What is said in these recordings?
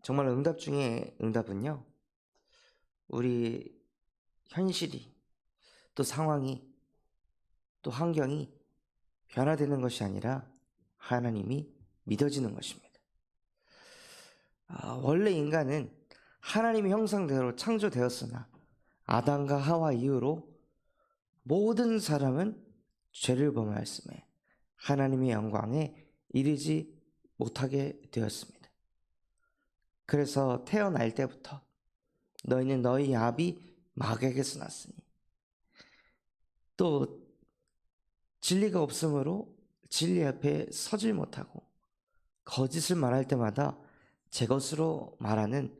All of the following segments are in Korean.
정말 응답 중에 응답은요, 우리 현실이 또 상황이 또 환경이 변화되는 것이 아니라 하나님이 믿어지는 것입니다. 원래 인간은 하나님의 형상대로 창조되었으나 아담과 하와 이후로 모든 사람은 죄를 범하였음에 하나님의 영광에 이르지 못하게 되었습니다. 그래서 태어날 때부터 너희는 너희 아비 마귀에게서 났으니, 또 진리가 없으므로 진리 앞에 서질 못하고 거짓을 말할 때마다 제 것으로 말하는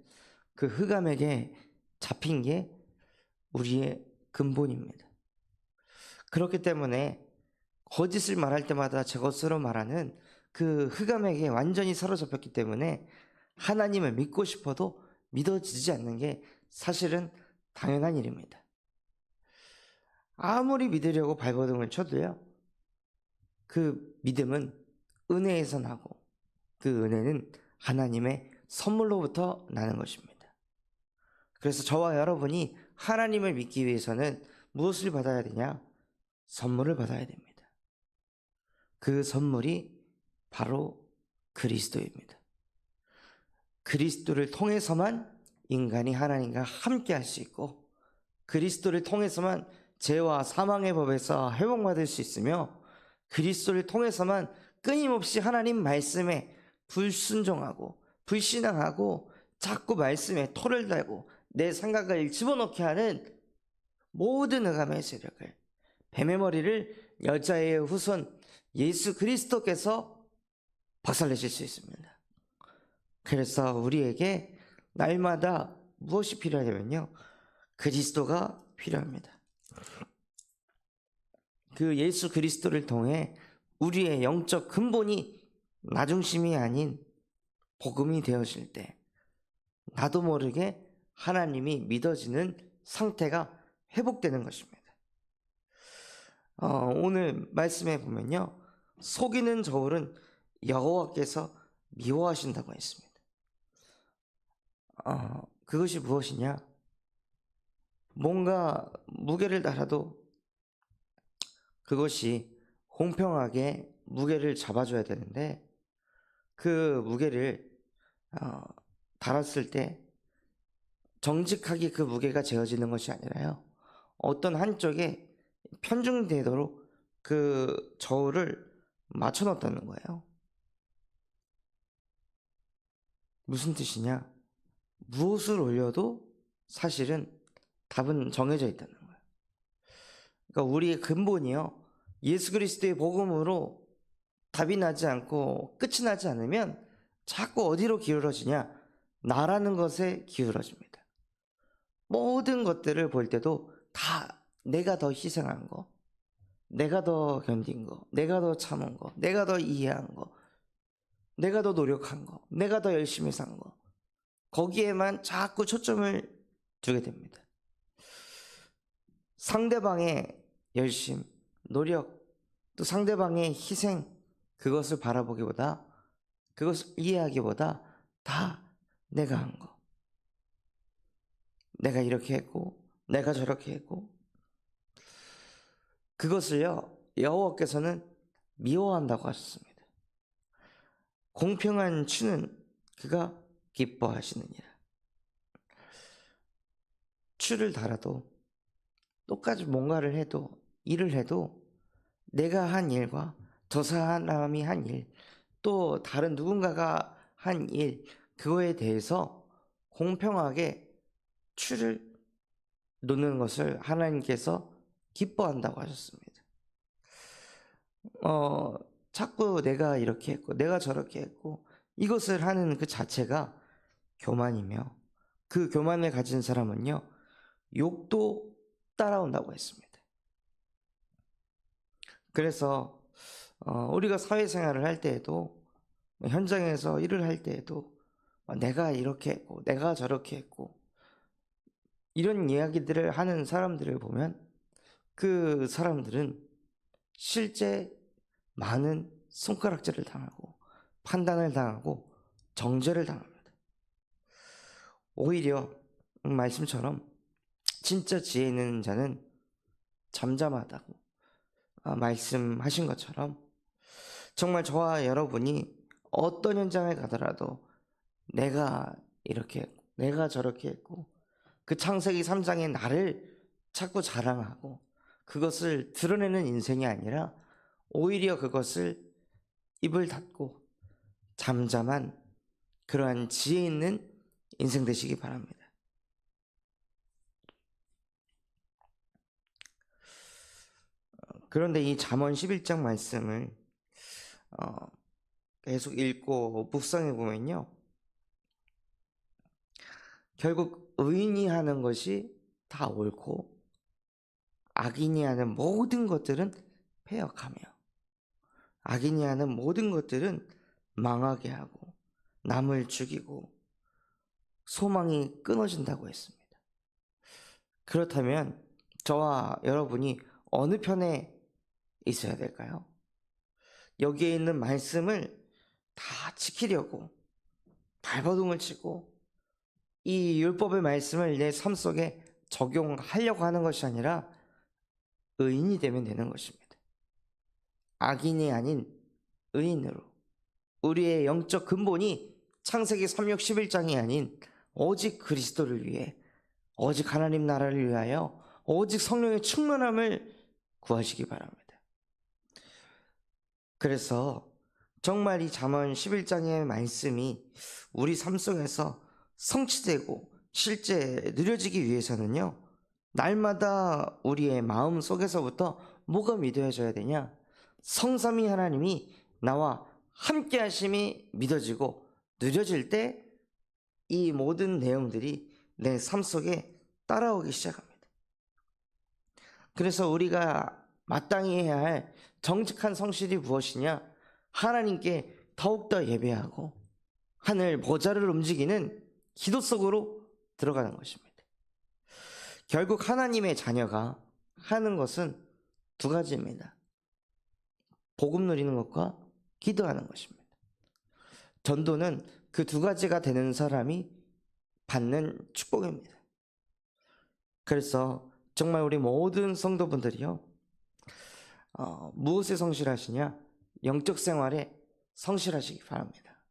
그 흑암에게 잡힌 게 우리의 근본입니다. 그렇기 때문에 거짓을 말할 때마다 제 것으로 말하는 그 흑암에게 완전히 사로잡혔기 때문에 하나님을 믿고 싶어도 믿어지지 않는 게 사실은 당연한 일입니다. 아무리 믿으려고 발버둥을 쳐도요, 그 믿음은 은혜에서 나고 그 은혜는 하나님의 선물로부터 나는 것입니다. 그래서 저와 여러분이 하나님을 믿기 위해서는 무엇을 받아야 되냐? 선물을 받아야 됩니다. 그 선물이 바로 그리스도입니다. 그리스도를 통해서만 인간이 하나님과 함께 할 수 있고, 그리스도를 통해서만 죄와 사망의 법에서 회복받을 수 있으며, 그리스도를 통해서만 끊임없이 하나님 말씀에 불순종하고 불신앙하고 자꾸 말씀에 토를 달고 내 생각을 집어넣게 하는 모든 흑암의 세력을, 뱀의 머리를 여자의 후손 예수 그리스도께서 박살내실 수 있습니다. 그래서 우리에게 날마다 무엇이 필요하냐면요, 그리스도가 필요합니다. 그 예수 그리스도를 통해 우리의 영적 근본이 나 중심이 아닌 복음이 되어질 때 나도 모르게 하나님이 믿어지는 상태가 회복되는 것입니다. 오늘 말씀에 보면요, 속이는 저울은 여호와께서 미워하신다고 했습니다. 그것이 무엇이냐? 뭔가 무게를 달아도 그것이 공평하게 무게를 잡아줘야 되는데, 그 무게를 달았을 때 정직하게 그 무게가 재어지는 것이 아니라요, 어떤 한쪽에 편중되도록 그 저울을 맞춰 놨다는 거예요. 무슨 뜻이냐? 무엇을 올려도 사실은 답은 정해져 있다는 거예요. 그러니까 우리의 근본이요, 예수 그리스도의 복음으로 답이 나지 않고 끝이 나지 않으면 자꾸 어디로 기울어지냐? 나라는 것에 기울어집니다. 모든 것들을 볼 때도 다 내가 더 희생한 거, 내가 더 견딘 거, 내가 더 참은 거, 내가 더 이해한 거, 내가 더 노력한 거, 내가 더 열심히 산 거, 거기에만 자꾸 초점을 두게 됩니다. 상대방의 열심, 노력, 또 상대방의 희생, 그것을 바라보기보다, 그것을 이해하기보다 다 내가 한 거, 내가 이렇게 했고 내가 저렇게 했고, 그것을요, 여호와께서는 미워한다고 하셨습니다. 공평한 추는 그가 기뻐하시느니라. 추를 달아도 똑같이 뭔가를 해도, 일을 해도 내가 한 일과 저 사람이 한 일, 또 다른 누군가가 한 일, 그거에 대해서 공평하게 추를 놓는 것을 하나님께서 기뻐한다고 하셨습니다. 자꾸 내가 이렇게 했고 내가 저렇게 했고 이것을 하는 그 자체가 교만이며, 그 교만을 가진 사람은요, 욕도 따라온다고 했습니다. 그래서 우리가 사회생활을 할 때에도, 현장에서 일을 할 때에도 내가 이렇게 했고 내가 저렇게 했고 이런 이야기들을 하는 사람들을 보면 그 사람들은 실제 많은 손가락질을 당하고 판단을 당하고 정죄를 당합니다. 오히려 말씀처럼 진짜 지혜 있는 자는 잠잠하다고 말씀하신 것처럼 정말 저와 여러분이 어떤 현장에 가더라도 내가 이렇게 했고, 내가 저렇게 했고, 그 창세기 3장의 나를 자꾸 자랑하고 그것을 드러내는 인생이 아니라 오히려 그것을 입을 닫고 잠잠한 그러한 지혜 있는 인생 되시기 바랍니다. 그런데 이 잠언 11장 말씀을 계속 읽고 묵상해 보면요, 결국 의인이 하는 것이 다 옳고 악인이 하는 모든 것들은 패역하며 악인이 하는 모든 것들은 망하게 하고 남을 죽이고 소망이 끊어진다고 했습니다. 그렇다면 저와 여러분이 어느 편에 있어야 될까요? 여기에 있는 말씀을 다 지키려고 발버둥을 치고 이 율법의 말씀을 내 삶 속에 적용하려고 하는 것이 아니라 의인이 되면 되는 것입니다. 악인이 아닌 의인으로 우리의 영적 근본이 창세기 3장 11장이 아닌 오직 그리스도를 위해, 오직 하나님 나라를 위하여, 오직 성령의 충만함을 구하시기 바랍니다. 그래서 정말 이 잠언 11장의 말씀이 우리 삶 속에서 성취되고 실제 누려지기 위해서는요, 날마다 우리의 마음 속에서부터 뭐가 믿어져야 되냐? 성삼위 하나님이 나와 함께 하심이 믿어지고 누려질 때 이 모든 내용들이 내 삶 속에 따라오기 시작합니다. 그래서 우리가 마땅히 해야 할 정직한 성실이 무엇이냐? 하나님께 더욱더 예배하고 하늘 보좌를 움직이는 기도 속으로 들어가는 것입니다. 결국 하나님의 자녀가 하는 것은 두 가지입니다. 복음 누리는 것과 기도하는 것입니다. 전도는 그 두 가지가 되는 사람이 받는 축복입니다. 그래서 정말 우리 모든 성도분들이요, 무엇에 성실하시냐? 영적 생활에 성실하시기 바랍니다.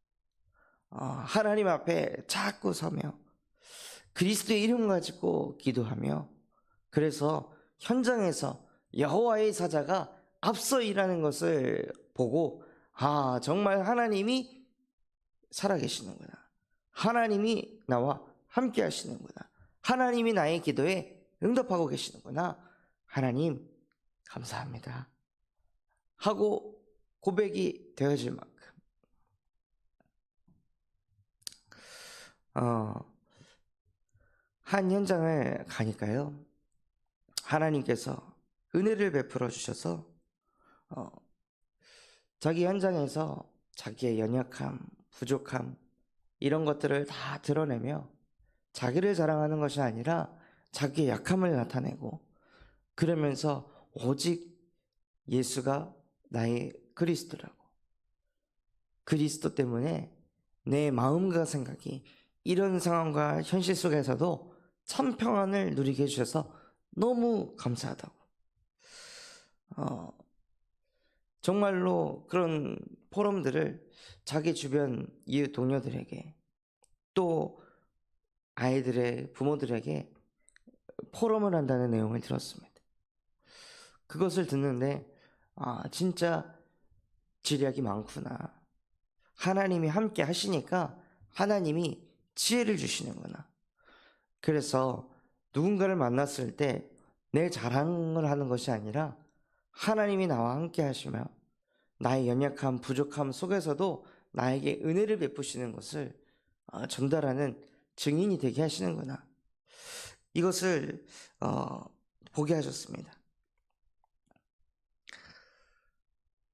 하나님 앞에 자꾸 서며 그리스도의 이름 가지고 기도하며, 그래서 현장에서 여호와의 사자가 앞서 일하는 것을 보고 정말 하나님이 살아계시는구나, 하나님이 나와 함께 하시는구나, 하나님이 나의 기도에 응답하고 계시는구나, 하나님 감사합니다 하고 고백이 되어질 만큼 한 현장을 가니까요, 하나님께서 은혜를 베풀어 주셔서 자기 현장에서 자기의 연약함, 부족함 이런 것들을 다 드러내며 자기를 자랑하는 것이 아니라 자기의 약함을 나타내고, 그러면서 오직 예수가 나의 그리스도라고, 그리스도 때문에 내 마음과 생각이 이런 상황과 현실 속에서도 참 평안을 누리게 해주셔서 너무 감사하다고, 정말로 그런 포럼들을 자기 주변 이웃 동료들에게, 또 아이들의 부모들에게 포럼을 한다는 내용을 들었습니다. 그것을 듣는데 진짜 지략이 많구나, 하나님이 함께 하시니까 하나님이 지혜를 주시는구나. 그래서 누군가를 만났을 때 내 자랑을 하는 것이 아니라 하나님이 나와 함께 하시며 나의 연약함, 부족함 속에서도 나에게 은혜를 베푸시는 것을 전달하는 증인이 되게 하시는구나, 이것을 보게 하셨습니다.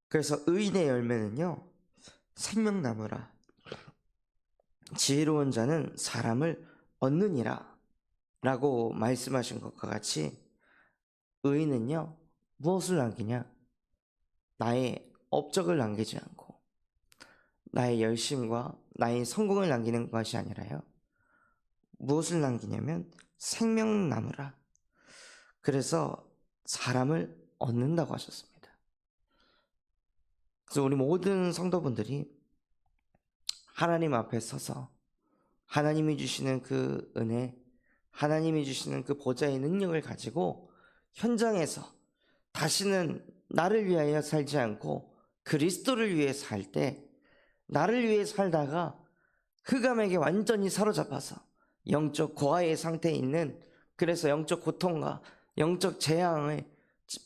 그래서 의인의 열매는요, 생명나무라, 지혜로운 자는 사람을 얻느니라 라고 말씀하신 것과 같이 의인은요, 무엇을 남기냐? 나의 업적을 남기지 않고 나의 열심과 나의 성공을 남기는 것이 아니라요, 무엇을 남기냐면 생명나무라. 그래서 사람을 얻는다고 하셨습니다. 그래서 우리 모든 성도분들이 하나님 앞에 서서 하나님이 주시는 그 은혜, 하나님이 주시는 그 보좌의 능력을 가지고 현장에서 다시는 나를 위하여 살지 않고 그리스도를 위해 살 때, 나를 위해 살다가 흑암에게 완전히 사로잡아서 영적 고아의 상태에 있는, 그래서 영적 고통과 영적 재앙에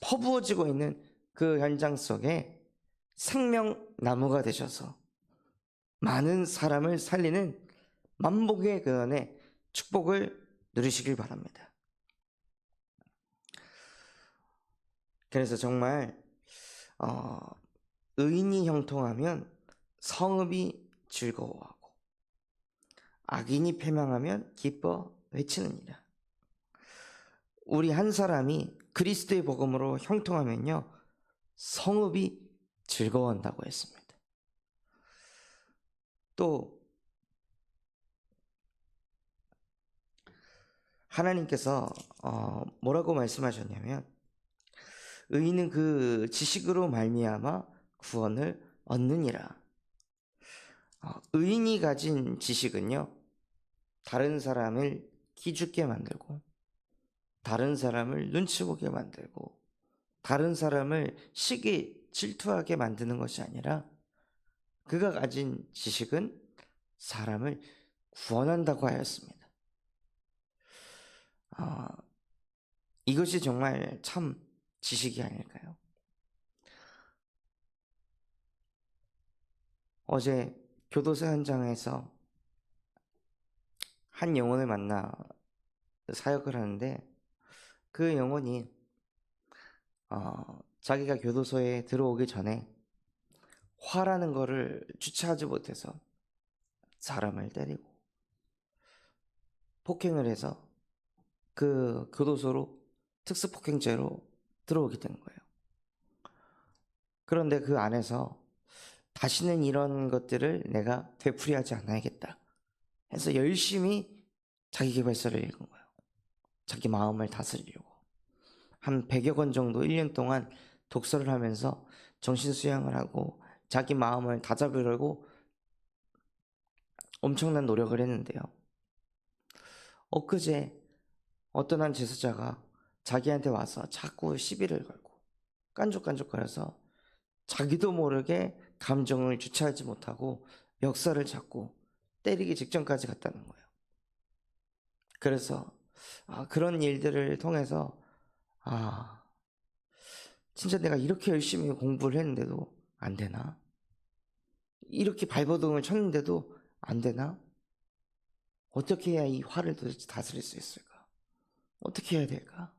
퍼부어지고 있는 그 현장 속에 생명나무가 되셔서 많은 사람을 살리는 만복의 그 은혜, 축복을 누리시길 바랍니다. 그래서 정말 의인이 형통하면 성읍이 즐거워하고 악인이 패망하면 기뻐 외치느니라. 우리 한 사람이 그리스도의 복음으로 형통하면요, 성읍이 즐거워한다고 했습니다. 또 하나님께서 뭐라고 말씀하셨냐면, 의인은 그 지식으로 말미암아 구원을 얻느니라. 의인이 가진 지식은요, 다른 사람을 기죽게 만들고, 다른 사람을 눈치 보게 만들고, 다른 사람을 시기 질투하게 만드는 것이 아니라, 그가 가진 지식은 사람을 구원한다고 하였습니다. 이것이 정말 참 지식이 아닐까요? 어제 교도소 현장에서 한 영혼을 만나 사역을 하는데, 그 영혼이 자기가 교도소에 들어오기 전에 화라는 거를 주체하지 못해서 사람을 때리고 폭행을 해서 그 교도소로 특수폭행죄로 들어오게 된 거예요. 그런데 그 안에서 다시는 이런 것들을 내가 되풀이하지 않아야겠다 해서 열심히 자기계발서를 읽은 거예요. 자기 마음을 다스리려고. 한 100여 권 정도 1년 동안 독서를 하면서 정신수양을 하고 자기 마음을 다잡으려고 엄청난 노력을 했는데요. 엊그제 어떤 한 제수자가 자기한테 와서 자꾸 시비를 걸고 깐족깐족거려서 자기도 모르게 감정을 주체하지 못하고 멱살을 잡고 때리기 직전까지 갔다는 거예요. 그래서 그런 일들을 통해서 진짜 내가 이렇게 열심히 공부를 했는데도 안 되나? 이렇게 발버둥을 쳤는데도 안 되나? 어떻게 해야 이 화를 도대체 다스릴 수 있을까? 어떻게 해야 될까?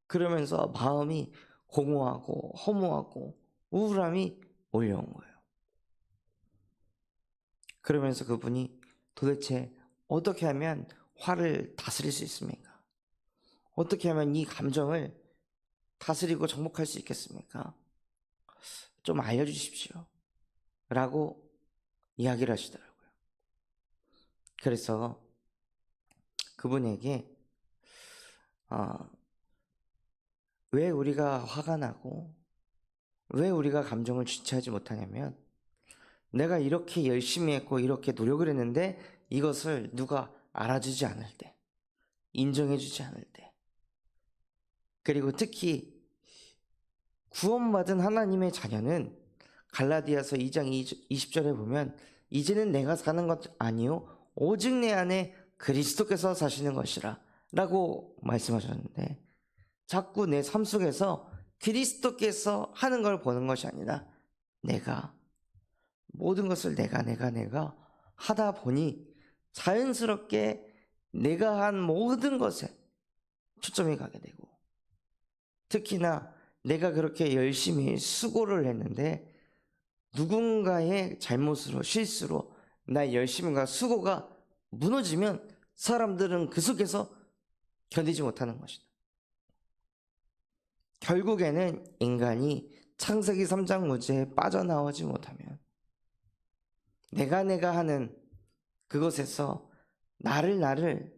그러면서 마음이 공허하고 허무하고 우울함이 몰려온 거예요. 그러면서 그분이 도대체 어떻게 하면 화를 다스릴 수 있습니까? 어떻게 하면 이 감정을 다스리고 정복할 수 있겠습니까? 좀 알려주십시오 라고 이야기를 하시더라고요. 그래서 그분에게 왜 우리가 화가 나고 왜 우리가 감정을 주체하지 못하냐면, 내가 이렇게 열심히 했고 이렇게 노력을 했는데 이것을 누가 알아주지 않을 때, 인정해주지 않을 때, 그리고 특히 구원받은 하나님의 자녀는 갈라디아서 2장 20절에 보면, 이제는 내가 사는 것 아니요 오직 내 안에 그리스도께서 사시는 것이라 라고 말씀하셨는데, 자꾸 내 삶 속에서 그리스도께서 하는 걸 보는 것이 아니라 내가 모든 것을 내가 하다 보니 자연스럽게 내가 한 모든 것에 초점이 가게 되고, 특히나 내가 그렇게 열심히 수고를 했는데 누군가의 잘못으로, 실수로 나의 열심과 수고가 무너지면 사람들은 그 속에서 견디지 못하는 것이다. 결국에는 인간이 창세기 3장 무지에 빠져나오지 못하면 내가 하는 그것에서 나는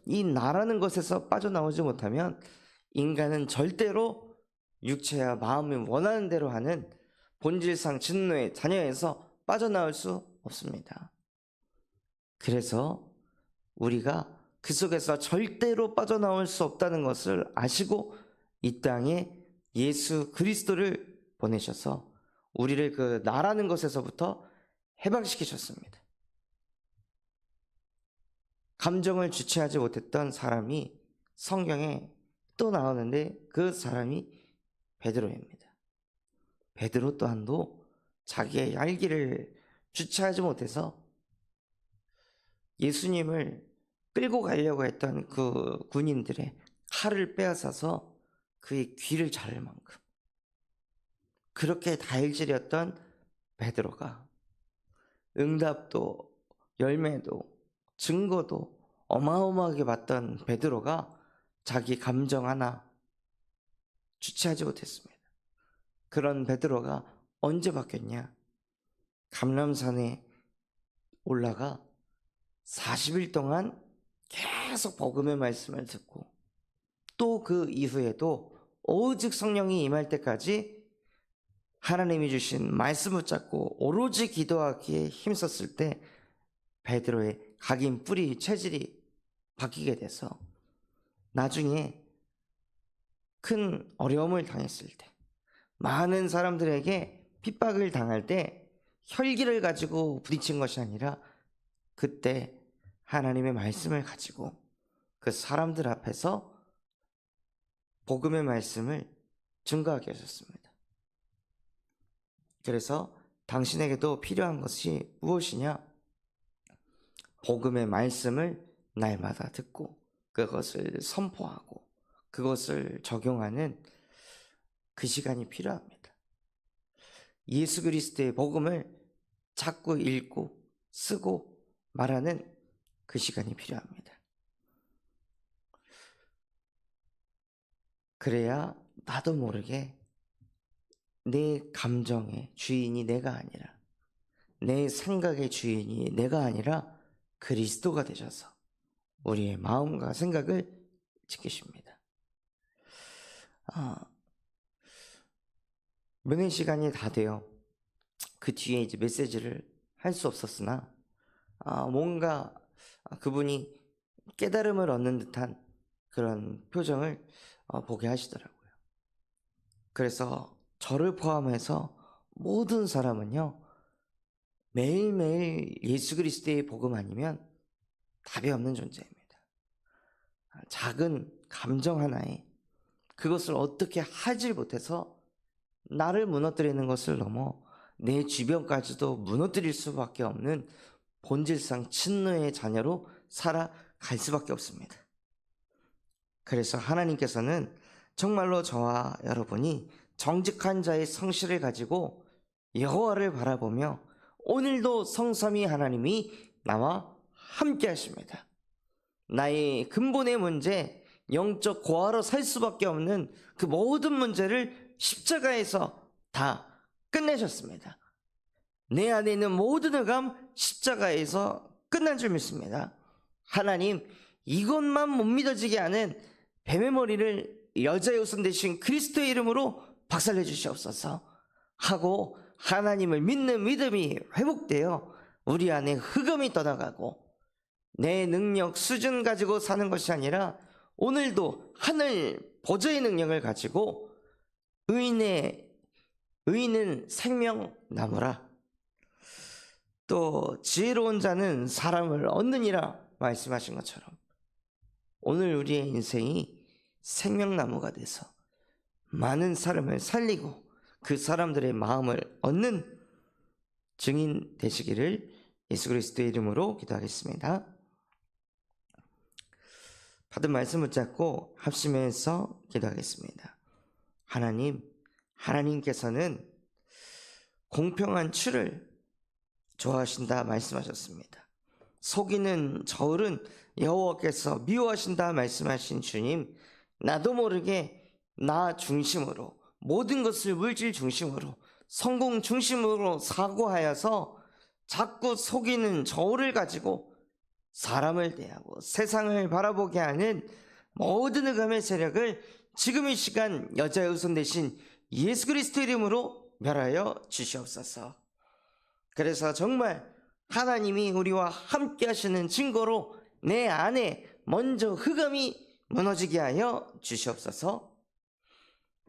이 나라는 것에서 빠져나오지 못하면 인간은 절대로 육체와 마음이 원하는 대로 하는 본질상 진노의 자녀에서 빠져나올 수 없습니다. 그래서 우리가 그 속에서 절대로 빠져나올 수 없다는 것을 아시고 이 땅에 예수 그리스도를 보내셔서 우리를 그 나라는 것에서부터 해방시키셨습니다. 감정을 주체하지 못했던 사람이 성경에 또 나오는데 그 사람이 베드로입니다. 베드로 또한도 자기의 열기를 주체하지 못해서 예수님을 끌고 가려고 했던 그 군인들의 칼을 빼앗아서 그의 귀를 자를 만큼 그렇게 다혈질이었던 베드로가 응답도 열매도 증거도 어마어마하게 받던 베드로가 자기 감정 하나 주체하지 못했습니다. 그런 베드로가 언제 바뀌었냐? 감람산에 올라가 40일 동안 계속 복음의 말씀을 듣고 또 그 이후에도 오직 성령이 임할 때까지 하나님이 주신 말씀 붙잡고 오로지 기도하기에 힘썼을 때 베드로의 각인 뿌리 체질이 바뀌게 돼서 나중에 큰 어려움을 당했을 때 많은 사람들에게 핍박을 당할 때 혈기를 가지고 부딪힌 것이 아니라 그때 하나님의 말씀을 가지고 그 사람들 앞에서 복음의 말씀을 증거하게 하셨습니다. 그래서 당신에게도 필요한 것이 무엇이냐? 복음의 말씀을 날마다 듣고 그것을 선포하고 그것을 적용하는 그 시간이 필요합니다. 예수 그리스도의 복음을 자꾸 읽고 쓰고 말하는 그 시간이 필요합니다. 그래야 나도 모르게 내 감정의 주인이 내가 아니라 내 생각의 주인이 내가 아니라 그리스도가 되셔서 우리의 마음과 생각을 지키십니다. 명예 시간이 다 돼요. 그 뒤에 이제 메시지를 할 수 없었으나 뭔가 그분이 깨달음을 얻는 듯한 그런 표정을 보게 하시더라고요. 그래서 저를 포함해서 모든 사람은요, 매일매일 예수 그리스도의 복음 아니면 답이 없는 존재입니다. 작은 감정 하나에 그것을 어떻게 하질 못해서 나를 무너뜨리는 것을 넘어 내 주변까지도 무너뜨릴 수밖에 없는 본질상 친노의 자녀로 살아갈 수밖에 없습니다. 그래서 하나님께서는 정말로 저와 여러분이 정직한 자의 성실을 가지고 여호와를 바라보며 오늘도 성삼위 하나님이 나와 함께 하십니다. 나의 근본의 문제, 영적 고아로 살 수밖에 없는 그 모든 문제를 십자가에서 다 끝내셨습니다. 내 안에 있는 모든 흑암 십자가에서 끝난 줄 믿습니다. 하나님, 이것만 못 믿어지게 하는 뱀의 머리를 여자의 우선 대신 그리스도의 이름으로 박살내 주시옵소서 하고 하나님을 믿는 믿음이 회복되어 우리 안에 흑암이 떠나가고 내 능력 수준 가지고 사는 것이 아니라 오늘도 하늘 보좌의 능력을 가지고 의인은 생명나무라 또 지혜로운 자는 사람을 얻느니라 말씀하신 것처럼 오늘 우리의 인생이 생명나무가 돼서 많은 사람을 살리고 그 사람들의 마음을 얻는 증인 되시기를 예수 그리스도의 이름으로 기도하겠습니다. 받은 말씀 붙잡고 합심해서 기도하겠습니다. 하나님께서는 공평한 추를 좋아하신다 말씀하셨습니다. 속이는 저울은 여호와께서 미워하신다 말씀하신 주님, 나도 모르게 나 중심으로 모든 것을 물질 중심으로 성공 중심으로 사고하여서 자꾸 속이는 저울을 가지고 사람을 대하고 세상을 바라보게 하는 모든 흑암의 세력을 지금 이 시간 여자의 후손 되신 예수 그리스도 이름으로 멸하여 주시옵소서. 그래서 정말 하나님이 우리와 함께 하시는 증거로 내 안에 먼저 흑암이 무너지게 하여 주시옵소서.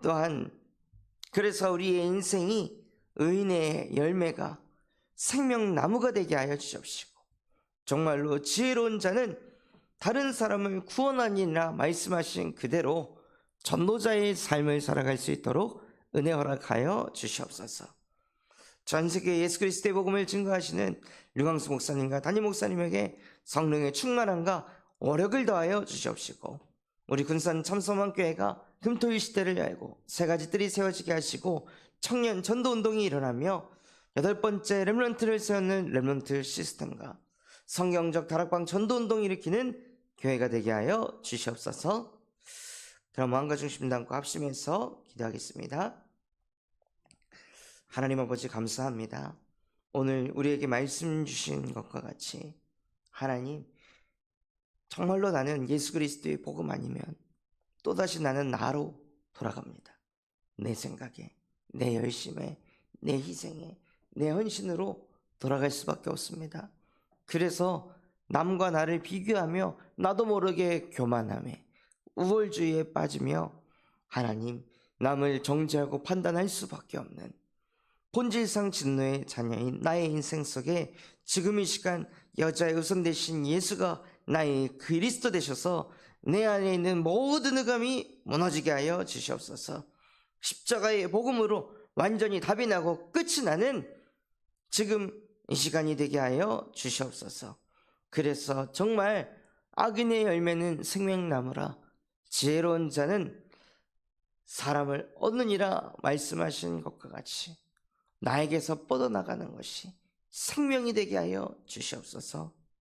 또한 그래서 우리의 인생이 의인의 열매가 생명나무가 되게 하여 주시옵시고, 정말로 지혜로운 자는 다른 사람을 구원하니라 말씀하신 그대로 전도자의 삶을 살아갈 수 있도록 은혜 허락하여 주시옵소서. 전 세계 예수 그리스도의 복음을 증거하시는 류광수 목사님과 담임 목사님에게 성령의 충만함과 오력을 더하여 주시옵시고, 우리 군산 참소망교회가 금토일 시대를 열고 세 가지 뜰이 세워지게 하시고 청년 전도운동이 일어나며 8번째 렘넌트를 세우는 렘넌트 시스템과 성경적 다락방 전도운동을 일으키는 교회가 되게 하여 주시옵소서. 그럼 마음과 중심 담고 합심해서 기도하겠습니다. 하나님 아버지 감사합니다. 오늘 우리에게 말씀 주신 것과 같이 하나님, 정말로 나는 예수 그리스도의 복음 아니면 또다시 나는 나로 돌아갑니다. 내 생각에, 내 열심에, 내 희생에, 내 헌신으로 돌아갈 수밖에 없습니다. 그래서 남과 나를 비교하며 나도 모르게 교만함에 우월주의에 빠지며 하나님, 남을 정죄하고 판단할 수밖에 없는 본질상 진노의 자녀인 나의 인생 속에 지금 이 시간 여자의 우선 되신 예수가 나의 그리스도 되셔서 내 안에 있는 모든 흑암이 무너지게 하여 주시옵소서. 십자가의 복음으로 완전히 답이 나고 끝이 나는 지금 이 시간이 되게 하여 주시옵소서. 그래서 정말 악인의 열매는 생명나무라 지혜로운 자는 사람을 얻느니라 말씀하신 것과 같이 나에게서 뻗어나가는 것이 생명이 되게 하여 주시옵소서.